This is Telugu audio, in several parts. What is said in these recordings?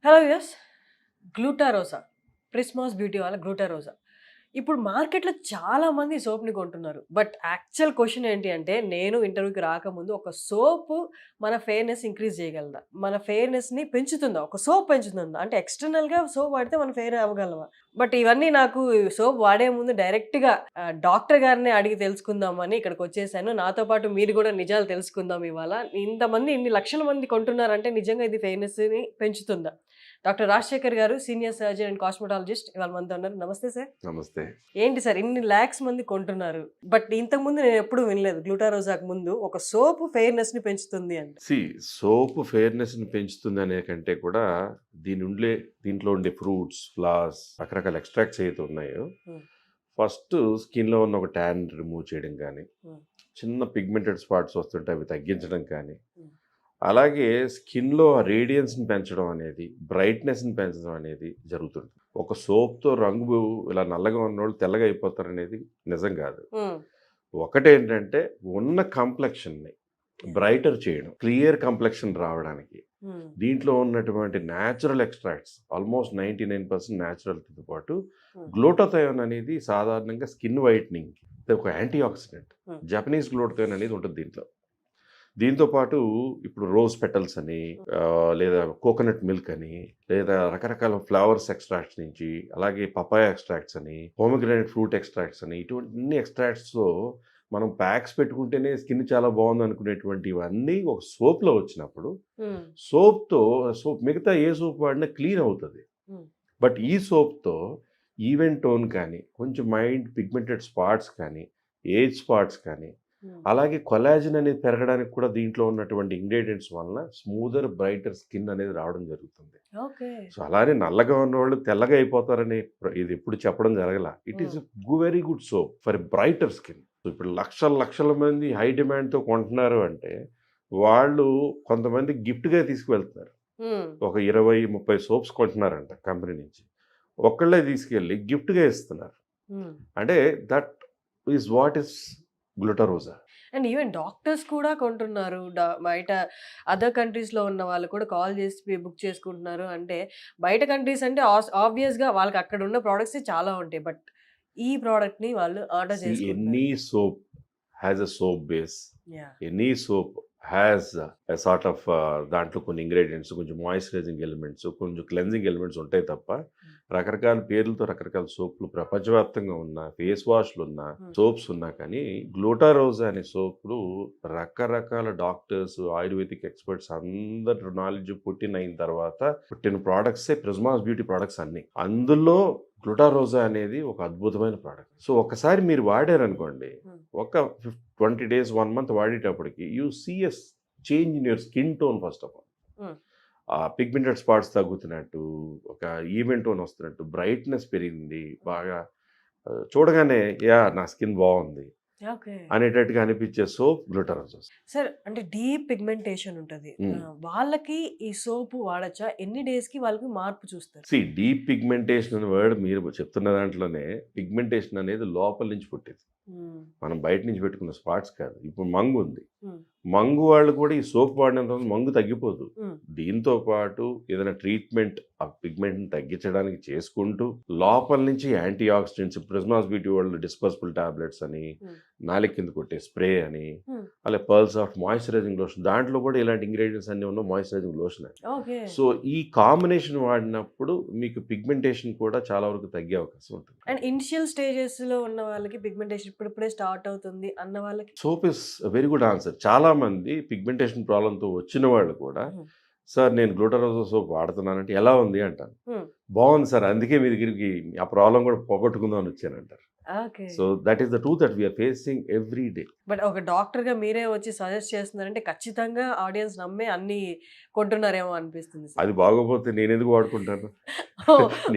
హలో యస్ గ్లూటారోసా ప్రిస్మాస్ బ్యూటీ వాళ్ళ గ్లూటారోసా ఇప్పుడు మార్కెట్లో చాలా మంది సోప్ని కొంటున్నారు. బట్ యాక్చువల్ క్వశ్చన్ ఏంటి అంటే నేను ఇంటర్వ్యూకి రాకముందు ఒక సోపు మన ఫెయిర్నెస్ ఇంక్రీజ్ చేయగలదా, మన ఫెయిర్నెస్ని పెంచుతుందా, ఒక సోప్ పెంచుతుందా అంటే ఎక్స్టర్నల్గా సోప్ వాడితే మనం ఫెయిర్ అవ్వగలమా? బట్ ఇవన్నీ నాకు సోప్ వాడే ముందు డైరెక్ట్గా డాక్టర్ గారిని అడిగి తెలుసుకుందామని ఇక్కడికి వచ్చేసాను. నాతో పాటు మీరు కూడా నిజాలు తెలుసుకుందాం ఇవాళ. ఇంతమంది ఇన్ని లక్షల మంది కొంటున్నారంటే నిజంగా ఇది ఫెయిర్నెస్ని పెంచుతుందా? డాక్టర్ రాజశేఖర్ గారు సీనియర్ సర్జన్ అండ్ కాస్మెటాలజిస్ట్ ఇవాళ మనతో ఉన్నారు. నమస్తే సార్. నమస్తే. ఏంటి సార్ ఇన్ని లాక్స్ మంది కొంటున్నారు, బట్ ఇంతకుముందు నేను ఎప్పుడు వినలేదు గ్లూటారోజాకు ముందు ఒక సోప్ ఫెయిర్నెస్ ని పెంచుతుంది అంటే. సోప్ ఫెయిర్నెస్ ని పెంచుతుంది అనే కంటే కూడా దీంట్లో ఉండే ఫ్రూట్స్, ఫ్లవర్స్, రకరకాల ఎక్స్ట్రాక్ట్స్ ఏదైతే ఉన్నాయో ఫస్ట్ స్కిన్ లో ఉన్న ఒక ట్యాన్ రిమూవ్ చేయడం కానీ, చిన్న పిగ్మెంటెడ్ స్పాట్స్ వస్తుంటే అవి తగ్గించడం కానీ, అలాగే స్కిన్లో రేడియన్స్ని పెంచడం అనేది, బ్రైట్నెస్ని పెంచడం అనేది జరుగుతుంది. ఒక సోప్తో రంగు ఇలా నల్లగా ఉన్నవాళ్ళు తెల్లగా అయిపోతారు అనేది నిజం కాదు. ఒకటేంటంటే ఉన్న కంప్లెక్షన్ని బ్రైటర్ చేయడం, క్లియర్ కంప్లెక్షన్ రావడానికి దీంట్లో ఉన్నటువంటి న్యాచురల్ ఎక్స్ట్రాక్ట్స్ ఆల్మోస్ట్ 99% న్యాచురల్తో పాటు గ్లూటాథయోన్ అనేది సాధారణంగా స్కిన్ వైట్నింగ్ ఒక యాంటీ ఆక్సిడెంట్. జపనీస్ గ్లూటాథయోన్ అనేది ఉంటుంది దీంట్లో. దీంతోపాటు ఇప్పుడు రోజ్ పెటల్స్ అని, లేదా కోకోనట్ మిల్క్ అని, లేదా రకరకాల ఫ్లవర్స్ ఎక్స్ట్రాక్ట్స్ నుంచి, అలాగే పపాయ ఎక్స్ట్రాక్ట్స్ అని, పోమోగ్రానైట్ ఫ్రూట్ ఎక్స్ట్రాక్ట్స్ అని, ఇటువంటి ఎక్స్ట్రాక్ట్స్తో మనం ప్యాక్స్ పెట్టుకుంటేనే స్కిన్ చాలా బాగుంది అనుకునేటువంటి ఇవన్నీ ఒక సోప్లో వచ్చినప్పుడు సోప్ మిగతా ఏ సోప్ వాడినా క్లీన్ అవుతుంది. బట్ ఈ సోప్తో ఈవెన్ టోన్ కానీ, కొంచెం మైండ్ పిగ్మెంటెడ్ స్పాట్స్ కానీ, ఏజ్ స్పాట్స్ కానీ, అలాగే కొలాజిన్ అనేది పెరగడానికి కూడా దీంట్లో ఉన్నటువంటి ఇంగ్రీడియంట్స్ వలన స్మూదర్ బ్రైటర్ స్కిన్ అనేది రావడం జరుగుతుంది. సో అలానే నల్లగా ఉన్నవాళ్ళు తెల్లగా అయిపోతారని ఇది ఎప్పుడు చెప్పడం జరగల. It is very good soap for brighter skin. So ఇప్పుడు లక్షల మంది హై డిమాండ్తో కొంటున్నారు అంటే వాళ్ళు కొంతమంది గిఫ్ట్గా తీసుకువెళ్తున్నారు. ఒక 20-30 సోప్స్ కొంటున్నారంట కంపెనీ నుంచి, ఒక్కళ్ళే తీసుకెళ్ళి గిఫ్ట్గా ఇస్తున్నారు. అంటే that is what is Glutarosa. And even doctors కూడా కొంటున్నారు. బయట అదర్ కంట్రీస్లో ఉన్న వాళ్ళు కూడా కాల్ చేసి బుక్ చేసుకుంటున్నారు. అంటే బయట కంట్రీస్ అంటే ఆబ్వియస్గా వాళ్ళకి అక్కడ ఉన్న ప్రోడక్ట్స్ చాలా ఉంటాయి. బట్ ఈ ప్రోడక్ట్ని వాళ్ళు ఆర్డర్ చేసుకుంటారు. Any soap has a soap base. Any soap has a sort of దాంట్లో కొన్ని ఇంగ్రీడియంట్స్, కొంచెం మాయిశ్చరైజింగ్ ఎలిమెంట్స్, కొంచెం క్లెన్జింగ్ ఎలిమెంట్స్ ఉంటాయి తప్ప రకరకాల పేర్లతో రకరకాల సోప్లు ప్రపంచవ్యాప్తంగా ఉన్న, ఫేస్ వాష్లు ఉన్న, సోప్స్ ఉన్నా కానీ గ్లూటారోజా అనే సోప్లు రకరకాల డాక్టర్స్, ఆయుర్వేదిక్ ఎక్స్పర్ట్స్ అందరు నాలెడ్జ్ అయిన తర్వాత పుట్టిన ప్రోడక్ట్సే ప్రిస్మాస్ బ్యూటీ ప్రోడక్ట్స్ అన్ని. అందులో గ్లూటారోజా అనేది ఒక అద్భుతమైన ప్రోడక్ట్. సో ఒకసారి మీరు వాడారనుకోండి, ఒక 20 days 1 month వాడేటప్పటికి you see a change in your skin tone. First of all pigmented spots తగ్గుతున్నట్టు, ఒక ఈవెన్ టోన్ వస్తున్నట్టు, బ్రైట్నెస్ పెరిగింది బాగా, చూడగానే నా స్కిన్ బాగుంది అనేటట్టుగా అనిపించే సోప్ గ్లూటారోజా. సార్ అంటే డీప్ పిగ్మెంటేషన్ ఉంటుంది, వాళ్ళకి ఈ సోప్ వాడచ్చా? ఎన్ని డేస్ కి వాళ్ళకి మార్పు చూస్తారు? డీప్ పిగ్మెంటేషన్ అనే వర్డ్ మీరు చెప్తున్న దాంట్లోనే పిగ్మెంటేషన్ అనేది లోపల నుంచి పుట్టేది, మనం బయట నుంచి పెట్టుకున్న స్పాట్స్ కాదు. ఇప్పుడు మంగు ఉంది, మంగు వాళ్ళు కూడా ఈ సోప్ వాడినంత మంగు తగ్గిపోదు. దీంతో పాటు ఏదైనా ట్రీట్మెంట్ ఆ పిగ్మెంట్ తగ్గించడానికి చేసుకుంటూ లోపల నుంచి యాంటీ ఆక్సిడెంట్స్, ప్రిస్మాస్ బ్యూటీ వాళ్ళు డిస్పర్సిబుల్ టాబ్లెట్స్ అని, నాలుగు కింద కొట్టే స్ప్రే అని, అలాగే పర్ల్స్ ఆఫ్ మాయిశ్చరైజింగ్ లోషన్, దాంట్లో కూడా ఇలాంటి ఇంగ్రీడియంట్స్ అన్ని ఉన్న మాయిశ్చరైజింగ్ లోషన్. సో ఈ కాంబినేషన్ వాడినప్పుడు మీకు పిగ్మెంటేషన్ కూడా చాలా వరకు తగ్గే అవకాశం ఉంటుంది. అండ్ ఇనిషియల్ స్టేజెస్ లో ఉన్న వాళ్ళకి పిగ్మెంటేషన్ ఇప్పుడే స్టార్ట్ అవుతుంది అన్న వాళ్ళకి soap is very good answer. చాలా మంది పిగ్మెంటేషన్ ప్రాబ్లంతో వచ్చిన వాళ్ళు కూడా, సార్ నేను గ్లూటారోజా సోప్ వాడుతున్నానంటే ఎలా ఉంది అంటాను. బాగుంది సార్, అందుకే మీ దగ్గరికి ఆ ప్రాబ్లం కూడా పోగొట్టుకుందాం అని వచ్చానంటారు. So that is the truth that we are facing every day. But ఒక డాక్టర్ గా మీరే వచ్చి సజెస్ట్ చేస్తున్నారంటే ఖచ్చితంగా ఆడియన్స్ నమ్మే అన్ని కొంటున్నారేమో అనిపిస్తుంది. అది బాగోపోతే నేను ఎందుకు వాడుకుంటాను?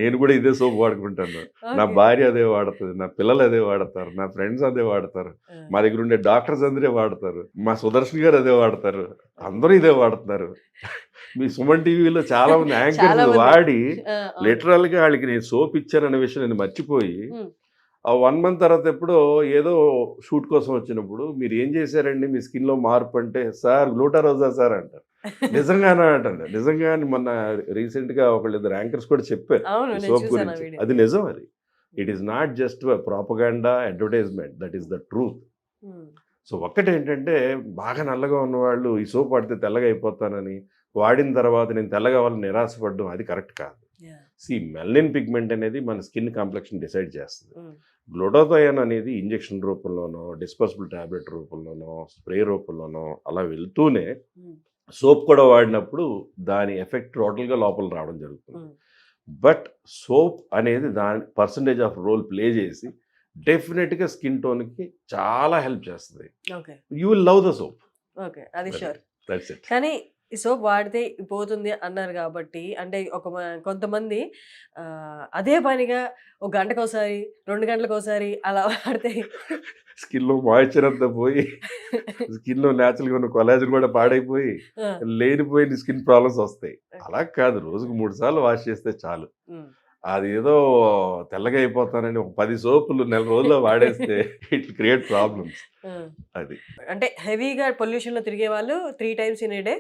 నేను కూడా ఇదే సోప్ వాడుకుంటాను. నా భార్య అదే వాడుతుంది, నా పిల్లలు అదే వాడతారు, నా ఫ్రెండ్స్ అదే వాడతారు, మా దగ్గర ఉండే డాక్టర్స్ అందరే వాడతారు, మా సుదర్శన్ గారు అదే వాడతారు, అందరూ ఇదే వాడుతున్నారు. మీ సుమన్ టీవీలో చాలా మంది యాంకర్స్ వాడి లిటరల్ గా వాళ్ళకి నేను సోప్ ఇచ్చాననే విషయం నేను మర్చిపోయి ఆ 1 month తర్వాత ఎప్పుడో ఏదో షూట్ కోసం వచ్చినప్పుడు మీరు ఏం చేశారండి మీ స్కిన్లో మార్పు అంటే, సార్ గ్లూటారోజా సార్ అంటారు. నిజంగానే అంటండి. నిజంగానే మొన్న రీసెంట్‌గా ఒకళ్ళిద్దరు యాంకర్స్ కూడా చెప్పారు. అవును. ఈ నేను సోప్ చూసాను ఆ గురించి. వీడియో. అది నిజం అది. It is not just propaganda, advertisement. That is the truth. హ్మ్. సో ఒక్కటేంటంటే బాగా నల్లగా ఉన్నవాళ్ళు ఈ సోప్ వాడితే తెల్లగా అయిపోతానని, వాడిన తర్వాత నేను తెల్లగా అవ్వాలని నిరాశపడడం అది కరెక్ట్ కాదు. యాహ్! మెలనిన్ పిగ్మెంట్ అనేది మన స్కిన్ కాంప్లెక్షన్ డిసైడ్ చేస్తుంది. హ్మ్. గ్లూటాథయోన్ అనేది ఇంజెక్షన్ రూపంలోనో, డిస్పర్సిబుల్ టాబ్లెట్ రూపంలోనో, స్ప్రే రూపంలోనో అలా వెళ్తూనే హ్మ్. సోప్ కూడా వాడినప్పుడు దాని ఎఫెక్ట్ టోటల్‌గా లోపల రావడం జరుగుతుంది. హ్మ్. బట్ సోప్ అనేది దాని పర్సంటేజ్ ఆఫ్ రోల్ ప్లే చేసి డెఫినెట్‌గా స్కిన్ టోన్‌కి చాలా హెల్ప్ చేస్తది. Okay. You will love the soap. Okay. అది ష్యూర్. That's it. కానీ ఈ సోప్ వాడితే పోతుంది అన్నారు గాబట్టి, అంటే కొంతమంది అదే పనిగా ఒక గంటకోసారి, 2 గంటలకోసారి అలా వాడితే స్కిన్‌లో మాయిశ్చర్ అంతా పోయి స్కిన్‌లో న్యాచురల్‌గా ఉన్న కొలాజన్ కూడా పాడైపోయి ఆ! లేనిపోయిన స్కిన్ ప్రాబ్లమ్స్ వస్తాయి. అలా కాదు, రోజుకు 3 సార్లు వాష్ చేస్తే చాలు. హ్మ్. అదేదో తెల్లగా అయిపోతానని ఒక 10 సోపులు నెల రోజుల్లో వాడేస్తే ఇట్ విల్ క్రియేట్ ప్రాబ్లమ్స్. ఆ! అది. అంటే హెవీగా పొల్యూషన్‌లో తిరిగేవాళ్ళు 3 టైమ్స్ ఇన్ ఎ డే.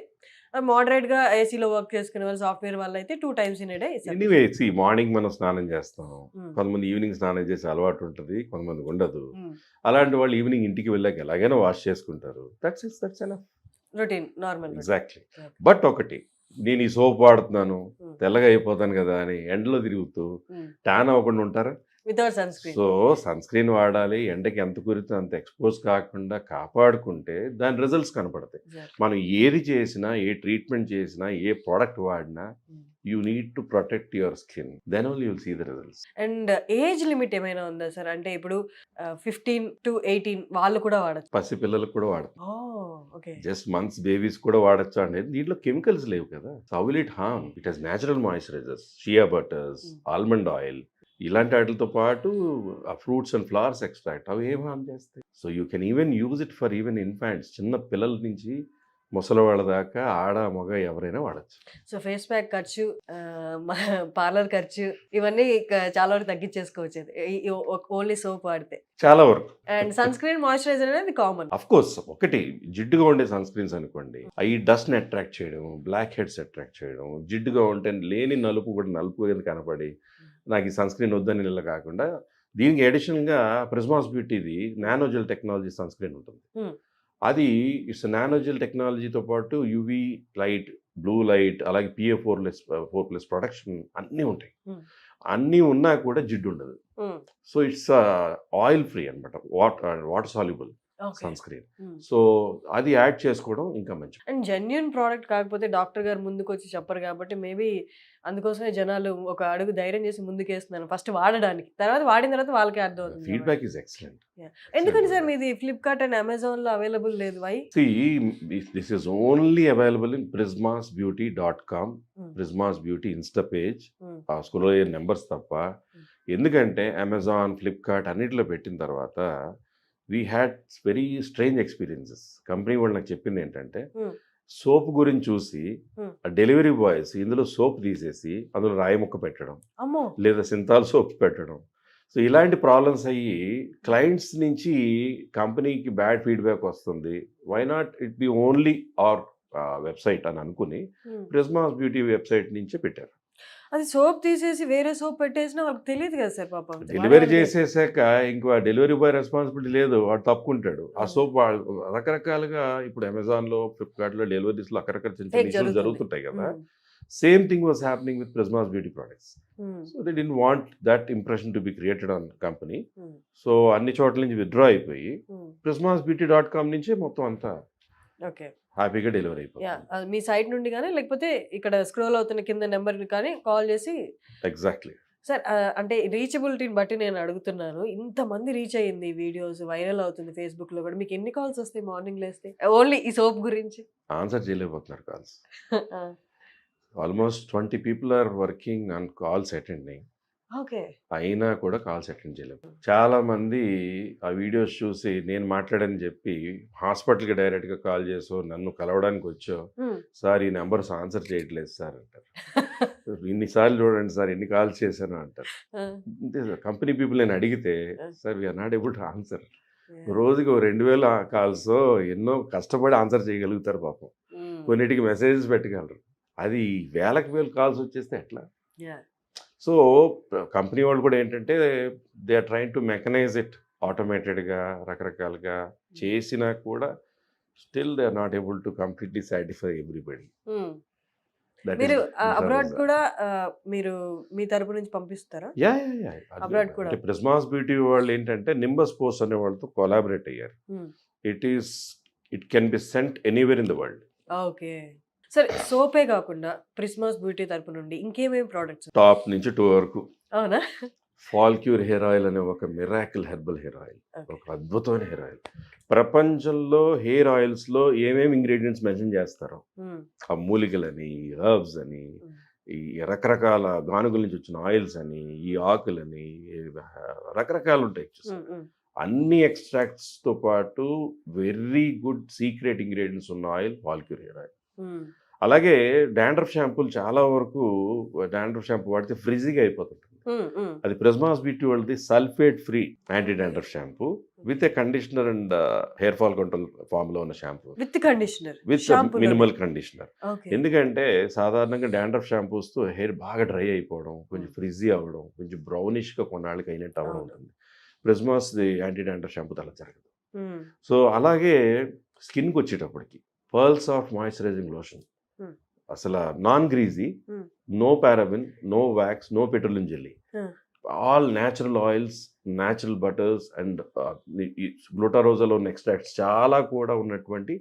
మోడరేట్‌గా ఏసీలో వర్క్ చేసుకునే వాళ్ళు, సాఫ్ట్‌వేర్ వాళ్ళైతే 2 times in a day is anyway sufficient. Morning మనం స్నానం చేస్తాం. హ్మ్. కొంతమంది ఈవినింగ్ స్నానం చేసే అలవాటు ఉంటది. కొంతమందికి ఉండదు. హ్మ్. అలాంటి వాళ్ళు ఈవినింగ్ ఇంటికి వెళ్ళాక ఎలాగైనా వాష్ చేసుకుంటారు. That's enough. Routine. Normal routine. Exactly. Okay. But ఒకటి, నేను ఈ సోప్ వాడుతున్నాను, హ్మ్. తెల్లగా అయిపోతాను కదా అని ఎండలో తిరుగుతూ హ్మ్. ట్యాన్ అవ్వకుండా ఉంటారా? Without sunscreen. So sunscreen వాడాలి. ఎండకి ఎంత కుదిరితే అంత ఎక్స్‌పోజ్ కాకుండా కాపాడుకుంటే దాని రిజల్ట్స్ కనపడతాయి. ఎగ్జాక్ట్‌లీ. మనం ఏది చేసినా, ఏ ట్రీట్మెంట్ చేసినా, ఏ ప్రొడక్ట్ వాడినా హ్మ్. You need to protect your skin. Then only you will see the results. And age limit ఏమైనా ఉందా సార్? అంటే ఇప్పుడు 15-18 వాళ్ళు కూడా వాడొచ్చు. పసిపిల్లలకు కూడా వాడతాం. Oh! Okay. Just months babies కూడా వాడొచ్చా అనేది దీంట్లో కెమికల్స్ లేవు కదా. How will it harm? It has natural moisturisers, shea butters, hmm. Almond oil ఇలాంటి వాటితో పాటు ఆ ఫ్రూట్స్ అండ్ ఫ్లవర్స్ ఎక్స్ట్రాక్ట్ అవి ఏం హార్మ్ చేస్తాయి? So you can even use it for even infants. చిన్న పిల్లల నుంచి ముసలివాళ్ళ దాకా ఆడ, మగ ఎవరైనా వాడొచ్చు. సో ఫేస్ ప్యాక్ ఖర్చు, పార్లర్ ఖర్చు ఇవన్నీ చాలా వరకు తగ్గించేసుకోవచ్చు ఇది. ఓన్లీ సోప్ వాడితే. చాలా వరకు. అండ్ సన్ స్క్రీన్, మాయిశ్చరైజర్ అనేది కామన్. కోర్స్ ఒకటి జిడ్డుగా ఉండే సన్ స్క్రీన్స్ అనుకోండి, అవి డస్ట్ని అట్రాక్ట్ చేయడం, బ్లాక్ హెడ్స్ అట్రాక్ట్ చేయడం, జిడ్డుగా ఉంటే లేని నలుపు కూడా నలుపు కింద కనపడి నాకు ఈ సన్ స్క్రీన్ వద్దని ఇలా కాకుండా దీనికి అడిషనల్గా ప్రిజ్మాస్ బ్యూటీది నానోజెల్ టెక్నాలజీ సన్ స్క్రీన్ ఉంటుంది. హ్మ్. అది ఇట్స్ నానోజెల్ టెక్నాలజీతో పాటు యూవీ లైట్, బ్లూ లైట్, అలాగే PA4+ ప్రొటెక్షన్ అన్నీ ఉంటాయి. హ్మ్. అన్నీ ఉన్నా కూడా జిడ్డు ఉండదు. హ్మ్. సో ఇట్స్ ఆయిల్ ఫ్రీ అనమాట. Water soluble okay. Sunscreen. Hmm. So అది యాడ్ చేసుకోవడం ఇంకా మంచిది. అండ్ జెన్యూన్ ప్రోడక్ట్ కాకపోతే డాక్టర్ గారు ముందుకొచ్చి చెప్పరు కాబట్టి మేబీ అందుకోసమే జనాలు ఒక అడుగు ధైర్యం చేసి ముందుకేస్తున్నారు ఫస్ట్ వాడడానికి. తర్వాత వాడిన తర్వాత వాళ్ళకే అర్థమవుతుంది కాబట్టి. Feedback is excellent. యాహ్! ఎందుకని సార్ మీది ఫ్లిప్‌కార్ట్ అండ్ అమెజాన్‌లో అవైలబుల్ లేదు? Why? This is only available in prismasbeauty.com. Hmm. Prismas beauty Insta page. Hmm. ఆ స్క్రోల్ అయ్యే నంబర్స్ తప్ప. హ్మ్. ఎందుకంటే అమెజాన్, ఫ్లిప్‌కార్ట్ అన్నిట్లో పెట్టిన తర్వాత we had very strange experiences. Company వాళ్ళు నాకు చెప్పిందేంటంటే హ్మ్. సోప్ గురించి చూసి హ్మ్. ఆ డెలివరీ బాయ్స్ ఇందులో సోప్ తీసేసి అందులో రాయి ముక్క పెట్టడం, అమ్మో! లేదా సింతాల్ సోప్స్ పెట్టడం. సో ఇలాంటి ప్రాబ్లమ్స్ అయ్యి క్లయింట్స్ నుంచి కంపెనీకి బ్యాడ్ ఫీడ్‌బ్యాక్ వస్తుంది. Why not it be only our website అని అనుకుని హ్మ్. ప్రిజ్మాస్ బ్యూటీ వెబ్‌సైట్ నుంచే పెట్టారు. అది సోప్ తీసేసి వేరే సోప్ పెట్టేసినా వాళ్ళకి తెలీదు కదా సార్ పాపం. డెలివరీ వాడేవాళ్ళకి చేసేసాక ఇంకో డెలివరీ బాయ్ రెస్పాన్సిబిలిటీ లేదు. వాడు తప్పుకుంటాడు. ఆ ఆ! సోప్ రకరకాలుగా ఇప్పుడు అమెజాన్‌లో, ఫ్లిప్‌కార్ట్‌లో డెలివరీస్‌లో అక్కడక్కడ చిన్న చిన్న ఫేక్ ఇష్యూస్ జరుగుతుంది. జరుగుతుంటాయి కదా. Hmm. Same thing was happening with Prismas beauty products. Hmm. So they didn't want that impression to be created on company. Hmm. So అన్ని చోట్ల నుంచి విత్‌డ్రా అయిపోయి హ్మ్. prismasbeauty.com నుంచే మొత్తం అంతా ఓకే. హ్యాపీగా డెలివరీ యాహ్! అయిపోతుంది. అది మీ సైట్ నుండి గాని లేకపోతే ఇక్కడ స్క్రోల్ అవుతున్న కింద నంబర్‌కి కానీ కాల్ చేసి ఎగ్జాక్ట్‌లీ. సార్ అంటే రీచబిలిటీని బట్టి నేను అడుగుతున్నాను. ఇంతమంది రీచ్ అయింది ఈ వీడియోస్ వైరల్ అవుతుంది ఫేస్‌బుక్‌లో కూడా. మీకు ఎన్ని కాల్స్ వస్తాయి మార్నింగ్ లేస్తే? ఓన్లీ ఈ సోప్ గురించి? ఆన్సర్ చేయలేకపోతున్నారు కాల్స్. ఆ! Almost 20 people are working on calls attending. Okay. అయినా కూడా కాల్స్ అటెండ్ చేయలేము. చాలామంది ఆ వీడియోస్ చూసి నేను మాట్లాడని చెప్పి హాస్పిటల్‌కి డైరెక్ట్‌గా కాల్ చేసో, నన్ను కలవడానికి వచ్చో, హ్మ్. "సార్ ఈ నంబర్స్ ఆన్సర్ చేయట్లేదు సార్" అంటారు. "ఇన్ని సార్లు చూడండి సార్ ఎన్ని కాల్స్ చేశాను" అంటారు. ఆ! అంతే సార్, కంపెనీ పీపుల్ నేను అడిగితే, ఆ! "Sir we are not able to answer." Yeah! రోజుకి ఓ 2000 కాల్సో ఎన్నో కష్టపడి ఆన్సర్ చేయగలుగుతారు పాపం. హ్మ్. కొన్నిటికి మెసేజెస్ పెట్టగలరు. అది వేలకు వేలు కాల్స్ వచ్చేస్తే ఎట్లా? సో కంపెనీ వాళ్ళు కూడా ఏంటంటే they are train to mechanize it ఆటోమేటెడ్గా రకరకాలుగా చేసినా కూడా still they are not able to completely satisfy everybody. మీరు అబ్రాడ్ కూడా మీరు మీ తరపు నుంచి పంపిస్తారా? యా Abroad కూడా. అంటే ప్రిస్మాస్ బ్యూటీ వాళ్ళు ఏంటంటే నింబస్ పోస్ట్ అనే వాళ్ళతో కొలాబరేట్ అయ్యారు. It can be sent anywhere in the world. Okay. సరే, సోపే కాకుండా ప్రిస్మాస్ బ్యూటీ తరపు నుండి ఇంకేమేమి ప్రోడక్ట్స్? టాప్ నుంచి టూ వరకు అవునా? ఫాల్క్యూర్ హెయిర్ ఆయిల్ అనే ఒక miracle herbal hair oil, Okay. ఒక అద్భుతమైన హెయిర్ ఆయిల్. ప్రపంచంలో హెయిర్ ఆయిల్స్లో ఏమేమి ఇంగ్రీడియంట్స్ మెన్షన్ చేస్తారో, ఆ మూలికలని, హర్బ్స్ అని, ఈ రకరకాల గానుగుల నుంచి వచ్చిన ఆయిల్స్ అని, ఈ ఆకులని, రకరకాలు ఉంటాయి. అన్ని ఎక్స్ట్రాక్ట్స్తో పాటు వెరీ గుడ్ సీక్రెట్ ఇంగ్రీడియంట్స్ ఉన్న ఆయిల్ ఫాల్క్యూర్ హెయిర్ ఆయిల్. అలాగే డాండ్రఫ్ షాంపూలు చాలా వరకు డాండ్రఫ్ షాంపూ వాడితే ఫ్రిజీగా అయిపోతుంటుంది. అది ప్రిస్మాస్ బ్యూటీ వాళ్ళది sulphate free anti dandruff shampoo with a conditioner and hair fall control form లో ఉన్న shampoo with conditioner, with minimal conditioner. ఎందుకంటే సాధారణంగా డాండ్రఫ్ షాంపూస్ తో హెయిర్ బాగా డ్రై అయిపోవడం, కొంచెం ఫ్రిజీ అవ్వడం, కొంచెం బ్రౌనిష్ గా కొన్నాళ్ళకి అయినట్టు అవ్వడం ఉంటుంది. Prismas the anti dandruff shampoo అలా జరగదు. సో అలాగే స్కిన్కి వచ్చేటప్పటికి పర్ల్స్ ఆఫ్ మాయిశ్చరైజింగ్ లోషన్, అసలు non greasy, no paraben, no wax, no petroleum jelly, all natural oils, natural butters and గ్లూటారోజాలో ఉన్న ఎక్స్ట్రాక్ట్స్ చాలా కూడా ఉన్నటువంటి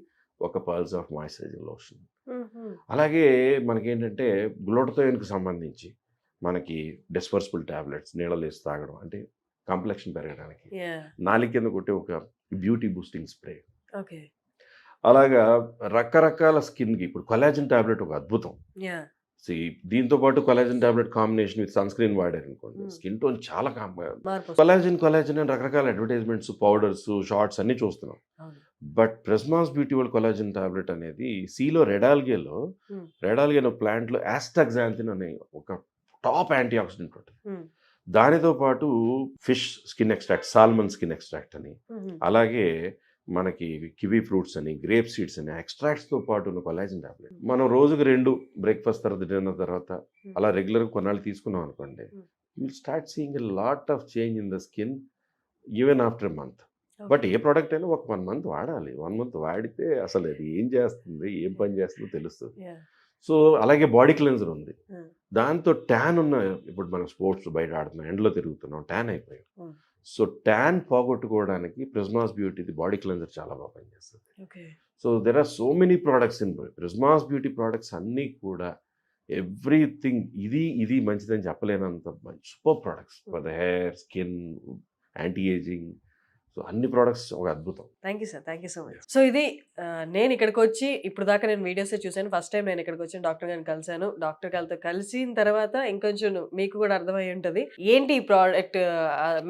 ఒక పర్ల్స్ ఆఫ్ మాయిశ్చరైజింగ్ లోషన్. అలాగే మనకేంటంటే గ్లూటథయోన్కి సంబంధించి మనకి డిస్పర్సిబుల్ టాబ్లెట్స్ నీళ్ళలో వేసి తాగడం, అంటే కాంప్లెక్షన్ పెరగడానికి, నాలుగు కింద కొట్టే ఒక బ్యూటీ బూస్టింగ్ స్ప్రే. అలాగా రకరకాల స్కిన్కి ఇప్పుడు కొలాజన్ టాబ్లెట్ ఒక అద్భుతం. దీంతో పాటు collagen tablet combination with sunscreen వాడారు అనుకోండి, స్కిన్ టోన్ చాలా కొలాజన్ అని రకరకాల అడ్వర్టైజ్మెంట్స్, పౌడర్స్, షార్ట్స్ అన్ని చూస్తున్నాం. But Prismas beauty world collagen tablet అనేది సీలో రెడాల్గే ప్లాంట్ లో ఆస్టాక్సాంథిన్ అనే ఒక టాప్ యాంటీ ఆక్సిడెంట్ ఉంటుంది. దానితో పాటు fish skin extract, salmon skin extract అని, అలాగే మనకి కివీ ఫ్రూట్స్ అని, గ్రేప్ సీడ్స్ అని ఎక్స్ట్రాక్ట్స్తో పాటు ఉన్న కొలాజన్ టాబ్లెట్ మనం రోజుకు 2 బ్రేక్ఫాస్ట్ తర్వాత, డిన్నర్ తర్వాత అలా రెగ్యులర్గా కొన్నాళ్ళు తీసుకున్నాం అనుకోండి, you will start seeing a lot of change in the skin even after a month. But A product అయినా ఒక 1 మంత్ వాడాలి. 1 మంత్ వాడితే అసలు అది ఏం చేస్తుంది, ఏం పని చేస్తుందో తెలుస్తుంది. సో అలాగే బాడీ క్లెన్జర్ ఉంది, దాంతో ట్యాన్ ఉన్న, ఇప్పుడు మనం స్పోర్ట్స్ బయట ఆడుతున్నాం, ఎండలో తిరుగుతున్నాం, ట్యాన్ అయిపోయాం. సో ట్యాన్ పోగొట్టుకోవడానికి ప్రిస్మాస్ బ్యూటీ బాడీ క్లెన్జర్ చాలా బాగా పనిచేస్తుంది. So there are so many products in Prismas beauty. Products అన్నీ కూడా ఎవ్రీథింగ్ ఇది మంచిదని చెప్పలేనంత super products for the hair, skin, anti ageing. So అన్ని ప్రోడక్ట్స్ ఒక అద్భుతం. Thank you sir, thank you so much. So ఇది నేను ఇక్కడికి వచ్చి ఇప్పుడు దాకా నేను వీడియోసే చూశాను. ఫస్ట్ టైం నేను ఇక్కడికి వచ్చి డాక్టర్ గారిని కలిశాను. డాక్టర్ గారితో కలిసిన తర్వాత ఇంకొంచెం మీకు కూడా అర్థమై ఉంటుంది ఏంటి ఈ ప్రోడక్ట్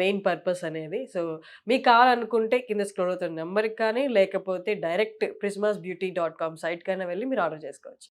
మెయిన్ పర్పస్ అనేది. సో మీకు కావాలనుకుంటే కింద స్క్రోల్ అవుతున్న నెంబర్కి కానీ, లేకపోతే డైరెక్ట్ prismasbeauty.com సైట్ కైనా వెళ్ళి మీరు ఆర్డర్ చేసుకోవచ్చు.